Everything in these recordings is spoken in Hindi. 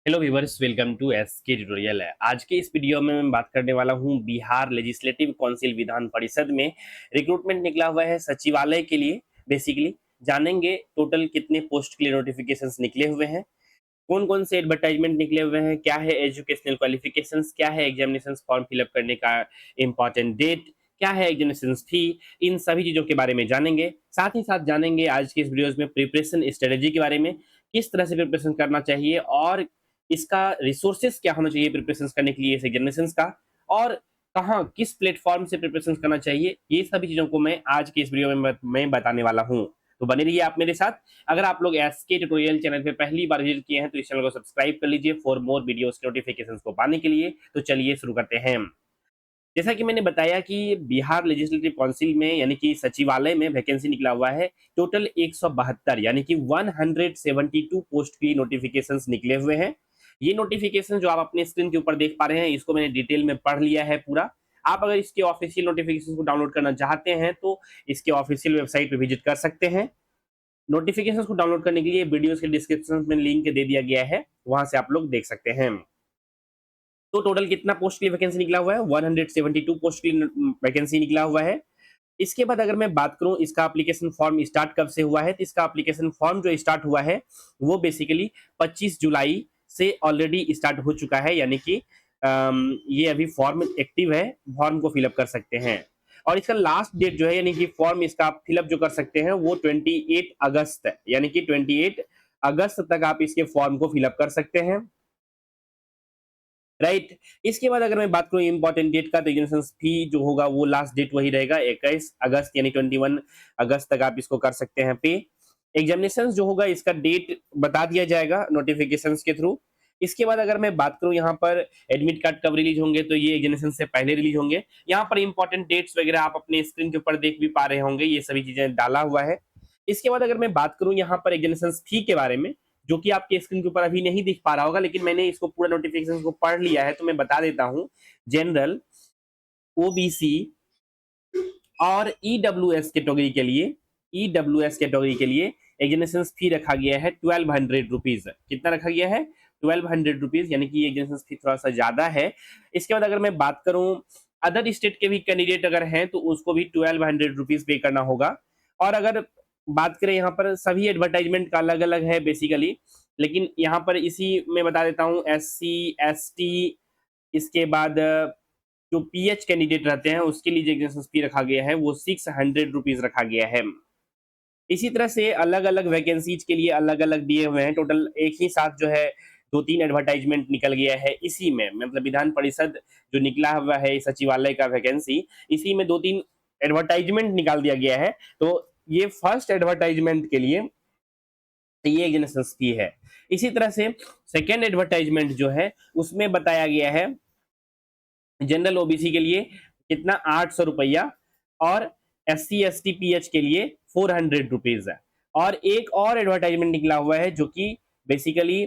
Hello viewers, welcome to SK tutorial. है आज के इस वीडियो में मैं बात करने वाला हूं बिहार लेजिस्लेटिव काउंसिल विधान परिषद में रिक्रूटमेंट निकला हुआ है सचिवालय के लिए। बेसिकली जानेंगे टोटल कितने पोस्ट के लिए नोटिफिकेशंस निकले हुए हैं, कौन कौन से एडवर्टाइजमेंट निकले हुए हैं, क्या है एजुकेशनल क्वालिफिकेशंस, क्या है एग्जामिनेशन फॉर्म फिलअप करने का इम्पॉर्टेंट डेट, क्या है एग्जामिनेशन फी। इन सभी चीज़ों के बारे में जानेंगे। साथ ही साथ जानेंगे आज के इस वीडियोस में प्रिपरेशन स्ट्रेटेजी के बारे में, किस तरह से प्रिपरेशन करना चाहिए और इसका रिसोर्सेस क्या होना चाहिए प्रिपरेशन करने के लिए इस एग्जामिनेशन का, और कहाँ किस प्लेटफॉर्म से प्रिपरेशन करना चाहिए। ये सभी चीज़ों को मैं आज के इस वीडियो में मैं बताने वाला हूँ। तो बने रहिए आप मेरे साथ। अगर आप लोग एसके ट्यूटोरियल चैनल पे पहली बार विजिट किए हैं तो इस चैनल को सब्सक्राइब कर लीजिए फॉर मोर वीडियोस के नोटिफिकेशंस को पाने के लिए। तो चलिए शुरू करते हैं। जैसा कि मैंने बताया कि बिहार लेजिस्लेटिव काउंसिल में यानी कि सचिवालय में वैकेंसी निकला हुआ है। टोटल 172 यानी कि 172 पोस्ट की नोटिफिकेशंस निकले हुए हैं। ये नोटिफिकेशन जो आप अपने स्क्रीन के ऊपर देख पा रहे हैं, इसको मैंने डिटेल में पढ़ लिया है पूरा। आप अगर इसके ऑफिशियल नोटिफिकेशन को डाउनलोड करना चाहते हैं तो इसके ऑफिशियल वेबसाइट पे विजिट कर सकते हैं। नोटिफिकेशंस को डाउनलोड करने के लिए वीडियोस के डिस्क्रिप्शन में लिंक दे दिया गया है, वहां से आप लोग देख सकते हैं। तो टोटल कितना पोस्ट के लिए वैकेंसी निकला हुआ है? 172 पोस्ट के लिए वैकेंसी निकला हुआ है। इसके बाद अगर मैं बात करूं इसका एप्लीकेशन फॉर्म स्टार्ट कब से हुआ है, तो इसका एप्लीकेशन फॉर्म जो स्टार्ट हुआ है वो बेसिकली 25 जुलाई से ऑलरेडी स्टार्ट हो चुका है। यानी कि ये अभी फॉर्म एक्टिव है, फॉर्म को फिलअप कर सकते हैं। और इसका लास्ट डेट जो है यानी कि फॉर्म इसका आप फिलअप जो कर सकते हैं वो 28 अगस्त है, यानी कि 28 अगस्त तक आप इसके फॉर्म को फिलअप कर सकते हैं। राइट। इसके बाद अगर मैं बात करूं इंपॉर्टेंट डेट का, तो एग्जामिनेशन फी जो होगा वो लास्ट डेट वही रहेगा 21 अगस्त, यानी 21 अगस्त तक आप इसको कर सकते हैं पे। एग्जामिनेशन जो होगा इसका डेट बता दिया जाएगा नोटिफिकेशन के थ्रू। इसके बाद अगर मैं बात करूं यहाँ पर एडमिट कार्ड कब रिलीज होंगे, तो ये एग्जामिनेशन से पहले रिलीज होंगे। यहाँ पर इंपॉर्टेंट डेट्स वगैरह आप अपने स्क्रीन के ऊपर देख भी पा रहे होंगे, ये सभी चीजें डाला हुआ है। इसके बाद अगर मैं बात करूं यहाँ पर एग्जामिनेशन फी के बारे में, जो कि आपके स्क्रीन के ऊपर अभी नहीं दिख पा रहा होगा, लेकिन मैंने इसको पूरा नोटिफिकेशन को पढ़ लिया है तो मैं बता देता हूँ। जनरल, ओबीसी और ईडब्ल्यूएस कैटेगरी के लिए, ईडब्ल्यूएस कैटेगरी के लिए एग्जामिनेशन फी रखा गया है 1200 रुपीज। कितना रखा गया है? 1200 रुपीज, यानी कि एग्जामिनेशन फी थोड़ा सा ज्यादा है। इसके बाद अगर मैं बात करूं अदर स्टेट के भी कैंडिडेट अगर हैं तो उसको भी 1200 रुपीज पे करना होगा। और अगर बात करें यहाँ पर सभी एडवर्टाइजमेंट का अलग अलग है बेसिकली, लेकिन यहाँ पर इसी में बता देता हूँ एससी एसटी, इसके बाद जो पीएच कैंडिडेट रहते हैं उसके लिए जो एग्जामिनेशन फी रखा गया है वो 600 रुपीज रखा गया है। इसी तरह से अलग अलग वैकेंसीज के लिए अलग अलग दिए हुए हैं। टोटल एक ही साथ जो है दो तीन एडवर्टाइजमेंट निकल गया है इसी में, मतलब विधान परिषद जो निकला हुआ है सचिवालय का वैकेंसी, इसी में दो तीन एडवर्टाइजमेंट निकाल दिया गया है। तो ये फर्स्ट एडवर्टाइजमेंट के लिए ये एग्जामिनेशन फी है। इसी तरह से सेकेंड एडवर्टाइजमेंट जो है उसमें बताया गया है जनरल ओबीसी के लिए कितना, 800 रुपया, और SC ST PH के लिए 400 रुपीज है। और एक और एडवर्टाइजमेंट निकला हुआ है जो कि बेसिकली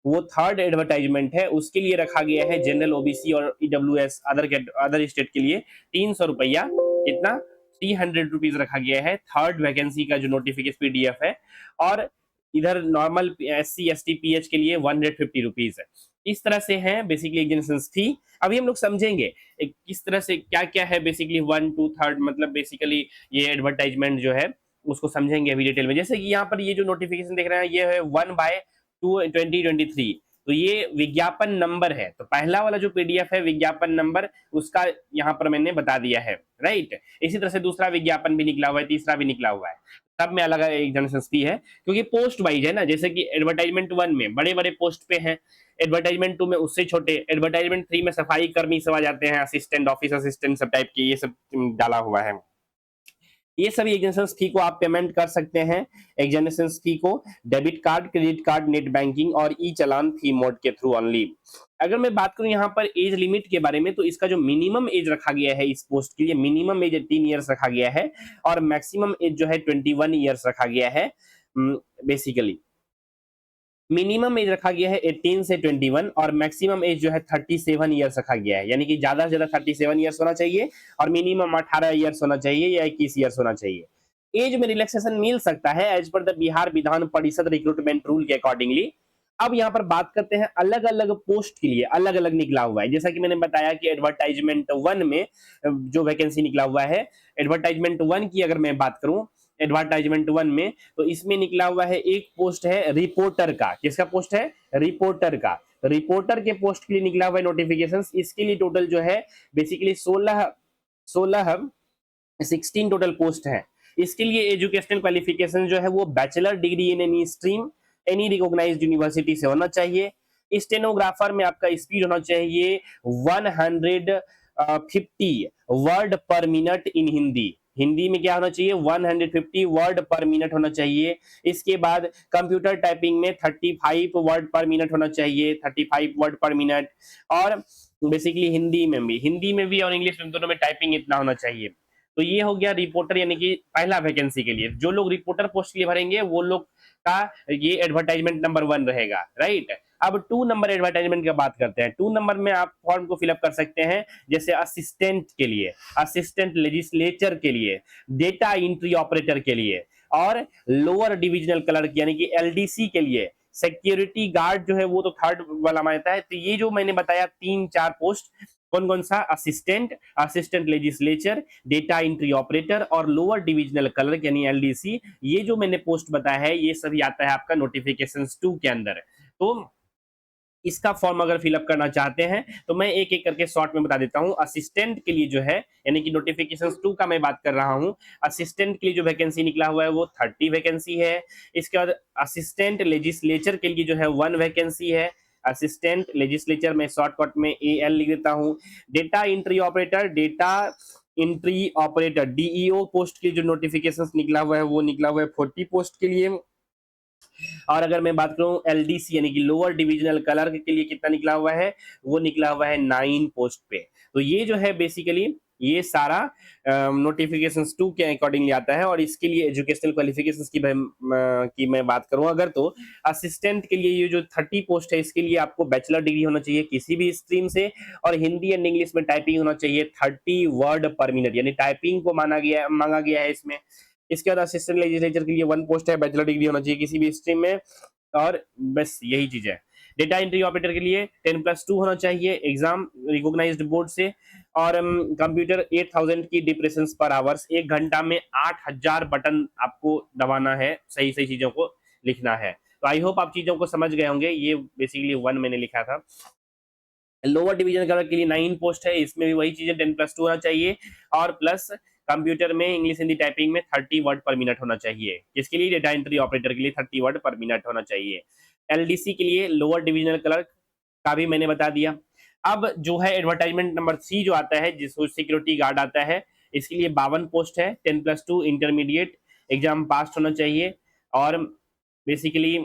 वो थर्ड एडवर्टाइजमेंट है, उसके लिए रखा गया है जनरल ओबीसी और ईडब्ल्यूएस अदर स्टेट के लिए 300 रुपया, कितना, 300 रुपीज रखा गया है। थर्ड वैकेंसी का जो नोटिफिकेशन पीडीएफ है। और इधर नॉर्मल SC ST PH के लिए 150 रुपीज है। इस तरह से है बेसिकली एग्जामिनेशन फी। अभी हम लोग समझेंगे किस तरह से क्या क्या है बेसिकली 1 2 3, मतलब बेसिकली ये एडवर्टाइजमेंट जो है उसको समझेंगे अभी डिटेल में। जैसे कि यहाँ पर ये जो नोटिफिकेशन देख रहे हैं ये है 1/2/2023। तो ये विज्ञापन नंबर है, तो पहला वाला जो पीडीएफ है विज्ञापन नंबर उसका यहाँ पर मैंने बता दिया है। राइट। इसी तरह से दूसरा विज्ञापन भी निकला हुआ है, तीसरा भी निकला हुआ है, सब में अलग एग्जामिनेशन फी है क्योंकि पोस्ट वाइज है ना। जैसे कि एडवर्टाइजमेंट 1 में बड़े बड़े पोस्ट पे हैं, एडवर्टाइजमेंट 2 में उससे छोटे, एडवर्टाइजमेंट 3 में सफाई कर्मी सब आ जाते हैं, assistant, office assistant sub type के, ये सब डाला हुआ है। ये सभी एग्जामिनेशन फी को आप पेमेंट कर सकते हैं। एग्जामिनेशन फी को debit card, credit card, net banking और ई चालान फी मोड के थ्रू ओनली। अगर मैं बात करूं यहाँ पर एज लिमिट के बारे में, तो इसका जो मिनिमम एज रखा गया है इस पोस्ट के लिए, मिनिमम एज 18 ईयर्स रखा गया है और मैक्सिमम एज जो है 21 ईयर्स रखा गया है। बेसिकली मिनिमम एज रखा गया है 18 से 21 और मैक्सिमम एज जो है 37 ईयर्स रखा गया है, यानी कि ज्यादा से ज्यादा 37 ईयर्स होना चाहिए और मिनिमम 18 ईयर्स होना चाहिए या 21 ईयर्स होना चाहिए। एज में रिलैक्सेशन मिल सकता है as per the Bihar Vidhan Parishad recruitment rule के अकॉर्डिंगली। अब यहाँ पर बात करते हैं अलग अलग पोस्ट के लिए अलग अलग निकला हुआ है। जैसा कि मैंने बताया कि एडवर्टाइजमेंट 1 में जो वैकेंसी निकला हुआ है, एडवर्टाइजमेंट 1 की अगर मैं बात करूं, एडवर्टाइजमेंट 1 में तो इसमें निकला हुआ है एक पोस्ट है रिपोर्टर का। किसका पोस्ट है? रिपोर्टर का। रिपोर्टर के पोस्ट के लिए निकला हुआ है नोटिफिकेशन। इसके लिए टोटल जो है बेसिकली 16 टोटल पोस्ट है। इसके लिए एजुकेशनल क्वालिफिकेशन जो है वो bachelor degree in any stream any recognised university से होना चाहिए। स्टेनोग्राफर में आपका स्पीड होना चाहिए 150 वर्ड पर मिनट इन हिंदी। हिंदी में क्या होना चाहिए? 150 वर्ड पर मिनट होना चाहिए। इसके बाद कंप्यूटर टाइपिंग में 35 वर्ड पर मिनट होना चाहिए, 35 वर्ड पर मिनट। और बेसिकली हिंदी में भी और इंग्लिश में दोनों में टाइपिंग इतना होना चाहिए। तो ये हो गया रिपोर्टर यानी कि पहला वैकेंसी के लिए। जो लोग रिपोर्टर पोस्ट के लिए भरेंगे वो लोग का ये एडवर्टाइजमेंट नंबर 1 रहेगा, राइट। अब 2 नंबर एडवर्टाइजमेंट की बात करते हैं। 2 नंबर में आप फॉर्म को फिलअप कर सकते हैं जैसे असिस्टेंट के लिए, असिस्टेंट लेजिस्लेचर के लिए, डेटा एंट्री ऑपरेटर के लिए और लोअर डिविजनल क्लर्क यानी कि एलडीसी के लिए। सिक्योरिटी गार्ड जो है वो तो थर्ड वाला मानता है। तो ये जो मैंने बताया 3-4 पोस्ट कौन कौन सा? Assistant, assistant legislature, data entry operator और लोअर डिविजनल क्लर्क यानी एलडीसी। ये जो मैंने पोस्ट बताया है ये सभी आता है आपका नोटिफिकेशन 2 के अंदर। तो इसका फॉर्म अगर फिलअप करना चाहते हैं तो मैं एक एक करके शॉर्ट में बता देता हूं। असिस्टेंट के लिए जो है यानी कि नोटिफिकेशन 2 का मैं बात कर रहा हूं। असिस्टेंट के लिए जो वैकेंसी निकला हुआ है वो 30 वैकेंसी है। इसके बाद असिस्टेंट लेजिस्लेचर के लिए जो है 1 वैकेंसी है। असिस्टेंट लेजिस्लेचर में शॉर्टकट में AL लिख देता हूं। Data entry operator, data entry operator DEO post के जो नोटिफिकेशन निकला हुआ है वो निकला हुआ है 40 पोस्ट के लिए। और अगर मैं बात करूं LDC यानी कि लोअर डिविजनल क्लर्क के लिए कितना निकला हुआ है? वो निकला हुआ है 9 पोस्ट पे। तो ये जो है बेसिकली ये सारा नोटिफिकेशन 2 के अकॉर्डिंगली आता है। और इसके लिए एजुकेशनल क्वालिफिकेशंस की मैं बात करूं अगर तो असिस्टेंट के लिए ये जो 30 पोस्ट है इसके लिए आपको बैचलर डिग्री होना चाहिए किसी भी स्ट्रीम से और हिंदी एंड इंग्लिश में टाइपिंग होना चाहिए 30 वर्ड पर मिनट यानी टाइपिंग को मांगा गया है इसमें। इसके बाद असिस्टेंट लेजिस्लेचर के लिए 1 पोस्ट है, बैचलर डिग्री होना चाहिए किसी भी स्ट्रीम में और बस यही चीज है। डेटा एंट्री ऑपरेटर के लिए 10+2 होना चाहिए एग्जाम रिकॉग्नाइज्ड बोर्ड से। और कंप्यूटर 8000 की डिप्रेशन पर आवर्स, 1 घंटा में 8000 बटन आपको दबाना है, सही सही चीजों को लिखना है। तो आई होप आप चीजों को समझ गए होंगे। ये बेसिकली 1 मैंने लिखा था। लोअर डिवीजन क्लर्क के लिए 9 पोस्ट है, इसमें भी वही चीजें 10+2 होना चाहिए और प्लस कंप्यूटर में इंग्लिश हिंदी टाइपिंग में 30 वर्ड पर मिनट होना चाहिए। किसके लिए? डेटा एंट्री ऑपरेटर के लिए 30 वर्ड पर मिनट होना चाहिए। LDC के लिए लोअर डिविजनल क्लर्क का भी मैंने बता दिया। अब जो है एडवर्टाइजमेंट नंबर C जो आता है जिसको सिक्योरिटी गार्ड आता है, इसके लिए 52 पोस्ट है, 10+2 इंटरमीडिएट एग्जाम पास होना चाहिए और बेसिकली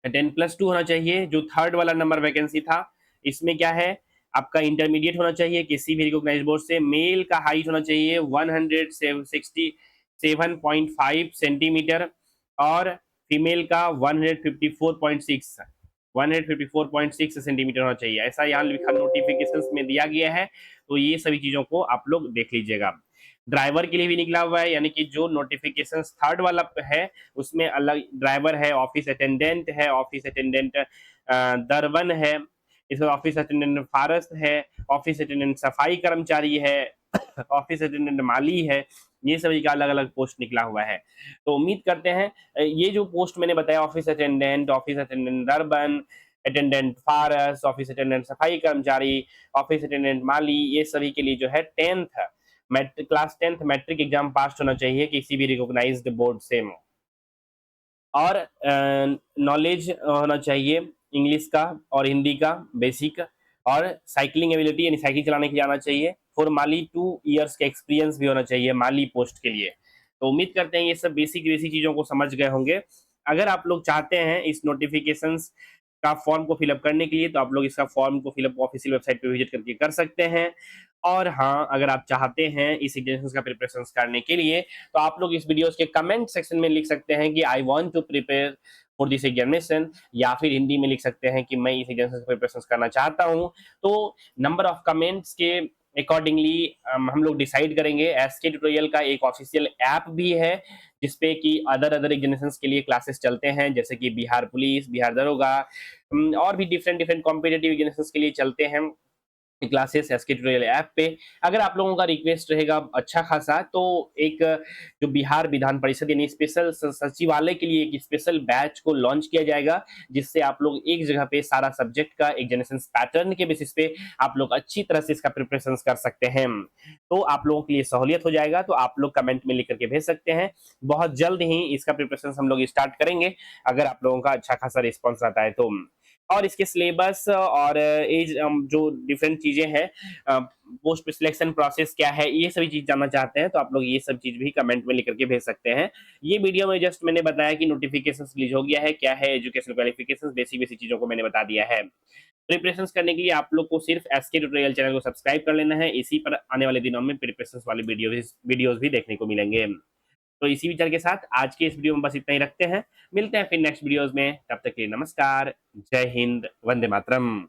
10+2 होना चाहिए। जो थर्ड वाला नंबर वैकेंसी था इसमें क्या है? आपका इंटरमीडिएट होना चाहिए किसी भी रिकॉग्नाइज बोर्ड से। मेल का हाइट होना चाहिए 167.5 सेंटीमीटर और फीमेल का 154.6 सेंटीमीटर होना चाहिए। ऐसा यहाँ लिखा नोटिफिकेशन में दिया गया है। तो ये सभी चीजों को आप लोग देख लीजिएगा। ड्राइवर के लिए भी निकला हुआ है यानी कि जो नोटिफिकेशन थर्ड वाला है उसमें अलग ड्राइवर है, ऑफिस अटेंडेंट है, ऑफिस अटेंडेंट दरवन है, इसमें ऑफिस अटेंडेंट फारस है, ऑफिस अटेंडेंट सफाई कर्मचारी है, ऑफिस अटेंडेंट माली है। ये सभी का अलग अलग पोस्ट निकला हुआ है। तो उम्मीद करते हैं ये जो पोस्ट मैंने बताया ऑफिस अटेंडेंट दरबन, अटेंडेंट फारस, ऑफिस अटेंडेंट सफाई कर्मचारी, ऑफिस अटेंडेंट माली, ये सभी के लिए जो है क्लास 10th मैट्रिक एग्जाम पास होना चाहिए किसी भी रिकॉग्नाइज्ड बोर्ड से। और नॉलेज होना चाहिए इंग्लिश का और हिंदी का बेसिक और साइकिलिंग एबिलिटी यानी साइकिल चलाने के लिए आना चाहिए। फॉर माली 2 इयर्स का एक्सपीरियंस भी होना चाहिए माली पोस्ट के लिए। तो उम्मीद करते हैं ये सब बेसिक चीजों को समझ गए होंगे। अगर आप लोग चाहते हैं इस नोटिफिकेशंस का फॉर्म को फिलअप करने के लिए तो आप लोग इसका फॉर्म को फिलअप ऑफिशियल वेबसाइट पे विजिट करके कर सकते हैं। और हाँ, अगर आप चाहते हैं इस एग्जामिनेशन का प्रिपरेशन करने के लिए तो आप लोग इस वीडियोस के कमेंट सेक्शन में लिख सकते हैं कि I want to prepare for this examination, या फिर हिंदी में लिख सकते हैं कि मैं इस एग्जामिनेशन का प्रिपरेशन करना चाहता हूं। तो नंबर ऑफ कमेंट्स के अकॉर्डिंगली हम लोग डिसाइड करेंगे। एसके ट्यूटोरियल का एक ऑफिशियल ऐप भी है जिसपे कि अदर अदर एग्जामिनेशंस के लिए क्लासेस चलते हैं, जैसे कि बिहार पुलिस, बिहार दरोगा, और भी डिफरेंट डिफरेंट कॉम्पिटेटिव एग्जामिनेशंस के लिए चलते हैं क्लासेस एसके ट्यूटोरियल ऐप पे। अगर आप लोगों का रिक्वेस्ट रहेगा अच्छा खासा, तो एक जो बिहार विधान परिषद यानी स्पेशल सचिवालय के लिए एक स्पेशल बैच को लॉन्च किया जाएगा, जिससे आप लोग एक जगह पे सारा सब्जेक्ट का एग्जामिनेशन पैटर्न के बेसिस पे आप लोग अच्छी तरह से इसका प्रिपरेशन कर सकते हैं। तो आप लोगों के लिए सहूलियत हो जाएगा, तो आप लोग कमेंट में लिख करके भेज सकते हैं। बहुत जल्द ही इसका प्रिपरेशन हम लोग स्टार्ट करेंगे, अगर आप लोगों का अच्छा खासा रिस्पॉन्स आता है तो। और इसके सिलेबस और एज जो डिफरेंट चीजें हैं, पोस्ट सिलेक्शन प्रोसेस क्या है, ये सभी चीज जानना चाहते हैं तो आप लोग ये सब चीज भी कमेंट में लिख करके भेज सकते हैं। ये वीडियो में जस्ट मैंने बताया कि नोटिफिकेशन रिलीज हो गया है, क्या है एजुकेशन क्वालिफिकेशन, बेसिक बेसिक चीजों को मैंने बता दिया है। प्रिपरेशन करने के लिए आप लोग को सिर्फ एसके ट्यूटोरियल चैनल को सब्सक्राइब कर लेना है। इसी पर आने वाले दिनों में प्रिपरेशन वाले वीडियोज भी देखने को मिलेंगे। तो इसी विचार के साथ आज के इस वीडियो में बस इतना ही रखते हैं। मिलते हैं फिर नेक्स्ट वीडियोज में, तब तक के लिए नमस्कार, जय हिंद, वंदे मातरम।